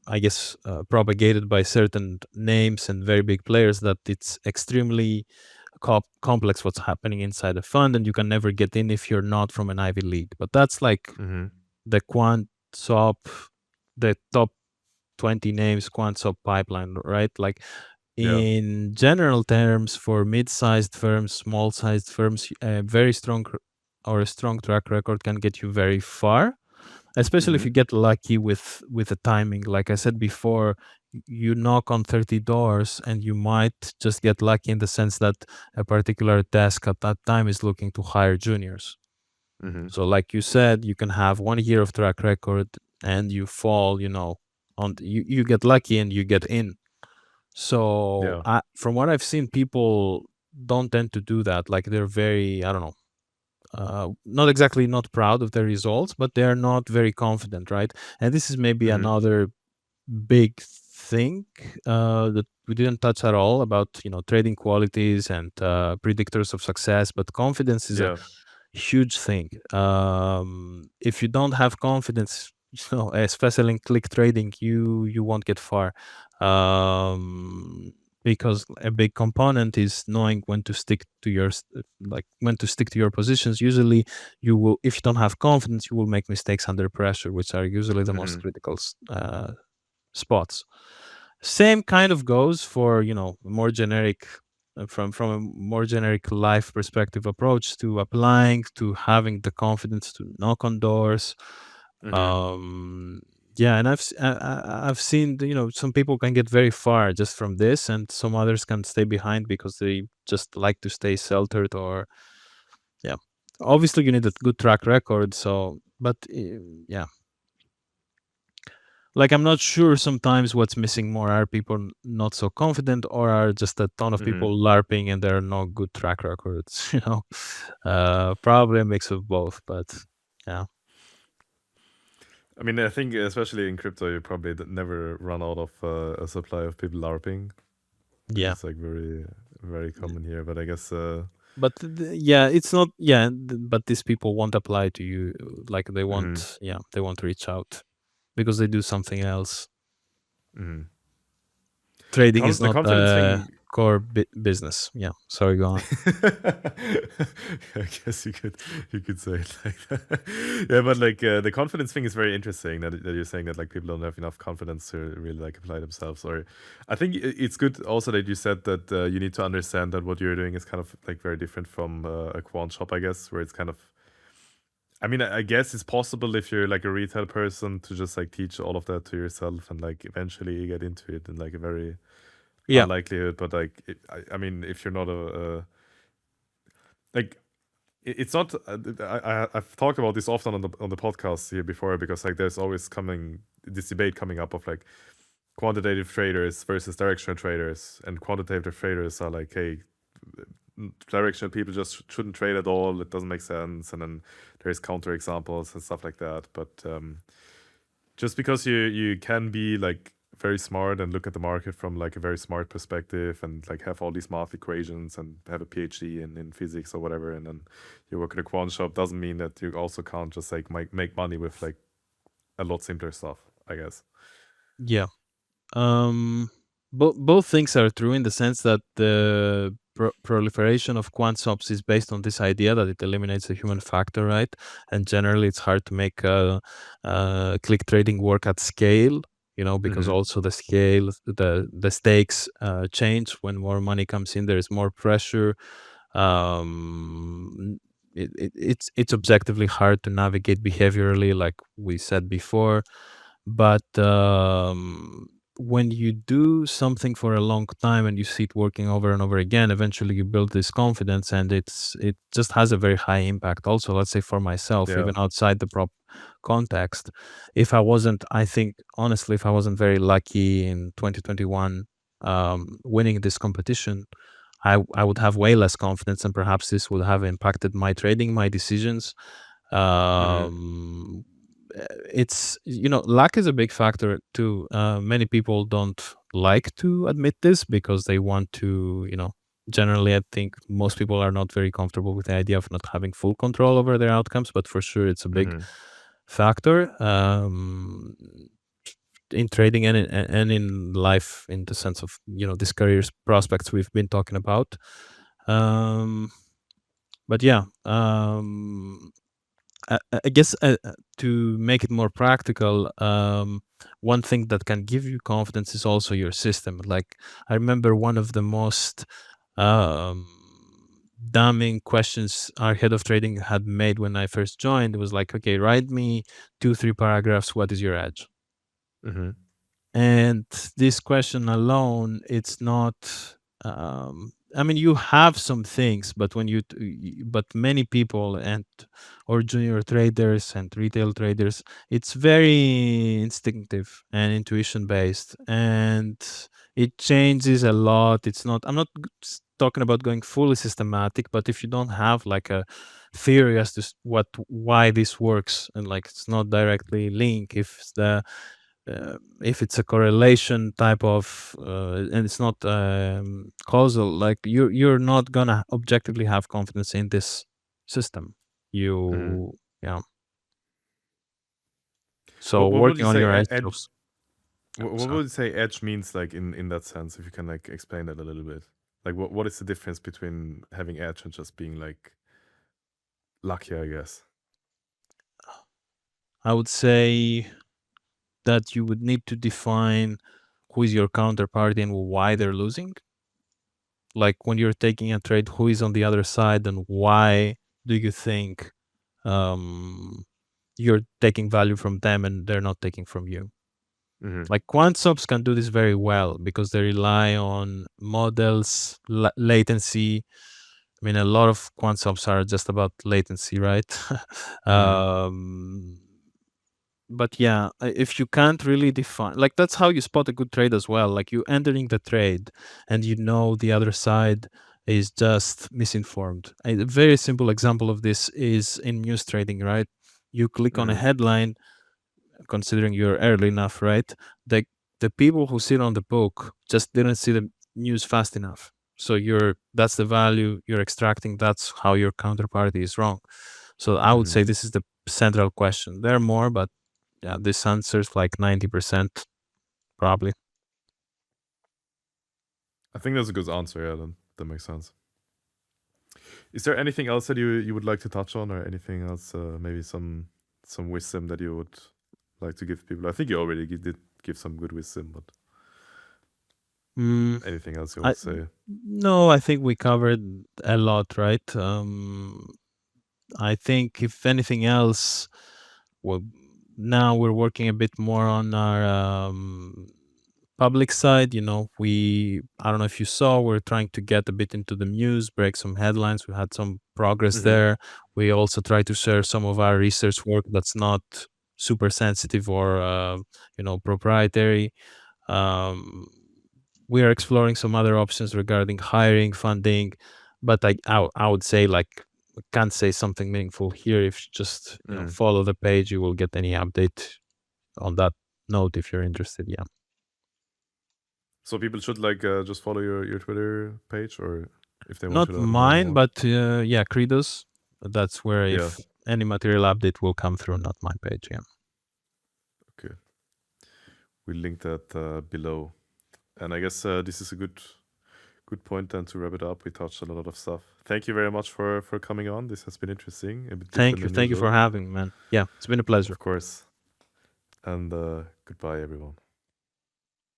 I guess propagated by certain names and very big players, that it's extremely complex what's happening inside a fund, and you can never get in if you're not from an Ivy League. But that's like Mm-hmm. the quant sop, the top 20 names quant sop pipeline, right? Like Yeah. in general terms, for mid-sized firms, small-sized firms, a very strong or a strong track record can get you very far, especially if Mm-hmm. you get lucky with the timing. Like I said before, you knock on 30 doors and you might just get lucky in the sense that a particular desk at that time is looking to hire juniors. Mm-hmm. So like you said, you can have 1 year of track record and you fall, you get lucky and you get in. So Yeah. from what I've seen, people don't tend to do that. Like they're very, I don't know, not exactly not proud of their results, but they're not very confident, right? And this is maybe Mm-hmm. another big thing that we didn't touch at all about, trading qualities and predictors of success. But confidence is a Yeah. huge thing. If you don't have confidence, especially in click trading, you won't get far. Um, because a big component is knowing when to stick to when to stick to your positions. Usually, you will, if you don't have confidence, you will make mistakes under pressure, which are usually the most Mm-hmm. critical spots. Same kind of goes for more generic, from a more generic life perspective approach to applying, to having the confidence to knock on doors. Mm-hmm. um yeah, and I've seen some people can get very far just from this, and some others can stay behind because they just like to stay sheltered. Or yeah, obviously you need a good track record. So but yeah, like I'm not sure sometimes what's missing more. Are people not so confident, or are just a ton of Mm-hmm. people larping and there are no good track records? Probably a mix of both. But yeah. I mean, I think especially in crypto, you probably never run out of a supply of people LARPing, which Yeah. is like very, very common here. But I guess, But yeah, it's not. Yeah, but these people won't apply to you. Like they mm-hmm. won't. Yeah, they won't reach out because they do something else. Mm-hmm. Trading is The not confidence a thing. core business. Yeah. Sorry, go on. I guess you could say it like that. Yeah, but like the confidence thing is very interesting that you're saying that like people don't have enough confidence to really like apply themselves. Or I think it's good also that you said that you need to understand that what you're doing is kind of like very different from a quant shop, I guess, where it's kind of. I mean, I guess it's possible if you're like a retail person to just like teach all of that to yourself and like eventually get into it in like a very Yeah. unlikelihood. But like, I mean, if you're not like it's not I've talked about this often on the podcast here before, because like there's always coming this debate coming up of like quantitative traders versus directional traders, and quantitative traders are like, hey, directional people just shouldn't trade at all, it doesn't make sense, and then there's counter examples and stuff like that. But just because you can be like very smart and look at the market from like a very smart perspective and like have all these math equations and have a PhD in physics or whatever, and then you work in a quant shop, doesn't mean that you also can't just like make money with like a lot simpler stuff, I guess. Yeah. Both things are true in the sense that the proliferation of quant swaps is based on this idea that it eliminates the human factor, right? And generally, it's hard to make click trading work at scale, because Mm-hmm. also the scale, the stakes change when more money comes in. There is more pressure. It's objectively hard to navigate behaviorally, like we said before. But when you do something for a long time and you see it working over and over again, eventually you build this confidence, and it just has a very high impact. Also, let's say for myself, Yeah. even outside the prop context, if I wasn't, I think honestly, if I wasn't very lucky in 2021 winning this competition, I would have way less confidence, and perhaps this would have impacted my trading, my decisions. Mm-hmm. um it's, luck is a big factor too. Many people don't like to admit this because they want to, generally I think most people are not very comfortable with the idea of not having full control over their outcomes, but for sure it's a big Mm-hmm. factor in trading and in life, in the sense of, these careers prospects we've been talking about. um but yeah, I guess, to make it more practical, one thing that can give you confidence is also your system. Like, I remember one of the most um, damning questions our head of trading had made when I first joined. It was like, okay, write me 2, 3 paragraphs. What is your edge? Mm-hmm. And this question alone, it's not. I mean, you have some things, but but many people and or junior traders and retail traders, it's very instinctive and intuition based, and it changes a lot. It's not. I'm not talking about going fully systematic, but if you don't have like a theory as to why this works, and like it's not directly linked, if it's a correlation type of and it's not causal, like you're not gonna objectively have confidence in this system. Mm-hmm. You Yeah. So What would you working on say your edge edge? jobs. Yeah, What sorry. would you say edge means, like in that sense? If you can like explain that a little bit. Like what is the difference between having edge and just being like lucky, I guess? I would say that you would need to define who is your counterparty and why they're losing. Like, when you're taking a trade, who is on the other side and why do you think um, you're taking value from them and they're not taking from you? Mm-hmm. Like, quant subs can do this very well because they rely on models, latency. I mean, a lot of quant subs are just about latency, right? Mm-hmm. um, but yeah, if you can't really define, like, that's how you spot a good trade as well. Like, you entering the trade and the other side is just misinformed. A very simple example of this is in news trading, right? You click on a Mm-hmm. headline, considering you're early enough, right? The the people who sit on the book just didn't see the news fast enough. So that's the value you're extracting. That's how your counterparty is wrong. So I would Mm-hmm. say this is the central question. There are more, but yeah, this answers like 90% probably. I think that's a good answer. Yeah, that makes sense. Is there anything else that you would like to touch on, or anything else? Maybe some wisdom that you would like to give people. I think you already did give some good wisdom, but Mm, anything else you want I to say? no, I think we covered a lot, right? I think if anything else, well, now we're working a bit more on our public side. I don't know if you saw, we're trying to get a bit into the news, break some headlines. We had some progress Mm-hmm. there. We also try to share some of our research work that's not super sensitive or proprietary. um, we are exploring some other options regarding hiring, funding, but I would say, like, I can't say something meaningful here. If you just Mm-hmm. follow the page, you will get any update on that note if you're interested. Yeah, So people should like just follow your Twitter page, or if they want to not learn mine, more. but yeah, Credo's. That's where, Yeah. if any material update will come through, not my page. Yeah. Okay. We link that below, and I guess this is a good point then to wrap it up. We touched on a lot of stuff. Thank you very much for coming on. This has been interesting, a bit different than Thank you for usual, having me, man. Yeah, it's been a pleasure. of course. And goodbye, everyone.